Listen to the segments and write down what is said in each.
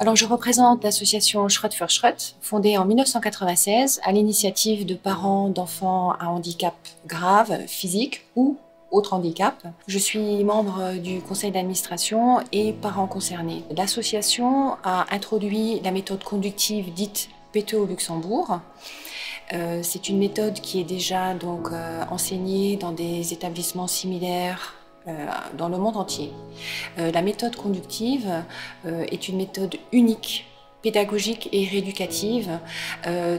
Alors, je représente l'association Schrott für Schrott, fondée en 1996 à l'initiative de parents d'enfants à handicap grave, physique ou autre handicap. Je suis membre du conseil d'administration et parent concerné. L'association a introduit la méthode conductive dite PTE au Luxembourg. C'est une méthode qui est déjà enseignée dans des établissements similaires dans le monde entier. La méthode conductive est une méthode unique, pédagogique et rééducative,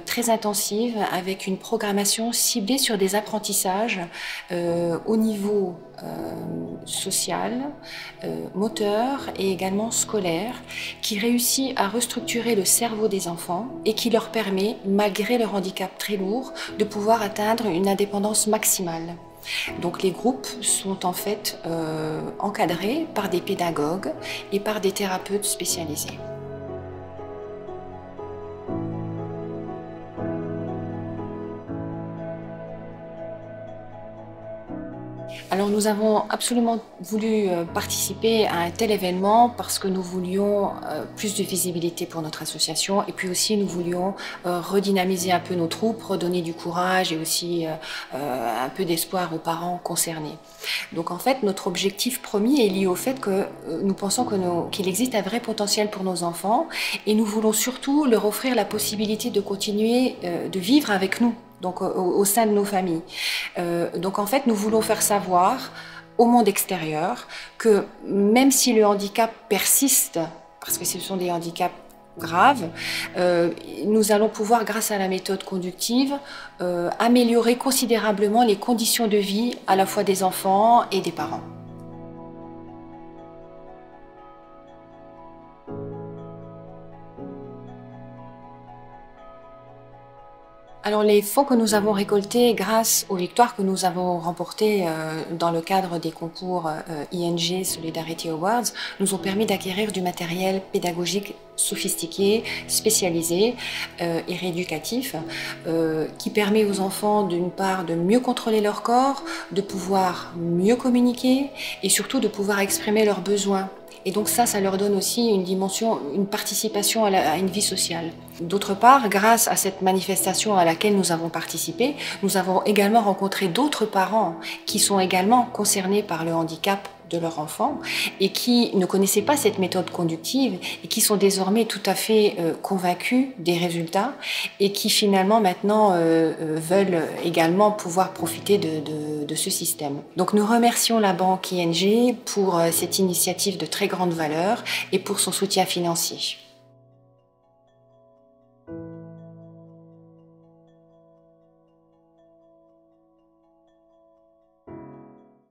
très intensive, avec une programmation ciblée sur des apprentissages au niveau social, moteur et également scolaire, qui réussit à restructurer le cerveau des enfants et qui leur permet, malgré leur handicap très lourd, de pouvoir atteindre une indépendance maximale. Donc les groupes sont en fait encadrés par des pédagogues et par des thérapeutes spécialisés. Alors nous avons absolument voulu participer à un tel événement parce que nous voulions plus de visibilité pour notre association et puis aussi nous voulions redynamiser un peu nos troupes, redonner du courage et aussi un peu d'espoir aux parents concernés. Donc en fait notre objectif premier est lié au fait que nous pensons qu'il existe un vrai potentiel pour nos enfants et nous voulons surtout leur offrir la possibilité de continuer de vivre avec nous. Donc au sein de nos familles. Donc en fait, nous voulons faire savoir au monde extérieur que même si le handicap persiste, parce que ce sont des handicaps graves, nous allons pouvoir, grâce à la méthode conductive, améliorer considérablement les conditions de vie à la fois des enfants et des parents. Alors les fonds que nous avons récoltés grâce aux victoires que nous avons remportées dans le cadre des concours ING Solidarity Awards nous ont permis d'acquérir du matériel pédagogique sophistiqué, spécialisé et rééducatif qui permet aux enfants d'une part de mieux contrôler leur corps, de pouvoir mieux communiquer et surtout de pouvoir exprimer leurs besoins. Et donc ça leur donne aussi une dimension, une participation à une vie sociale. D'autre part, grâce à cette manifestation à laquelle nous avons participé, nous avons également rencontré d'autres parents qui sont également concernés par le handicap de leur enfant et qui ne connaissaient pas cette méthode conductive et qui sont désormais tout à fait convaincus des résultats et qui finalement maintenant veulent également pouvoir profiter de ce système. Donc nous remercions la banque ING pour cette initiative de très grande valeur et pour son soutien financier.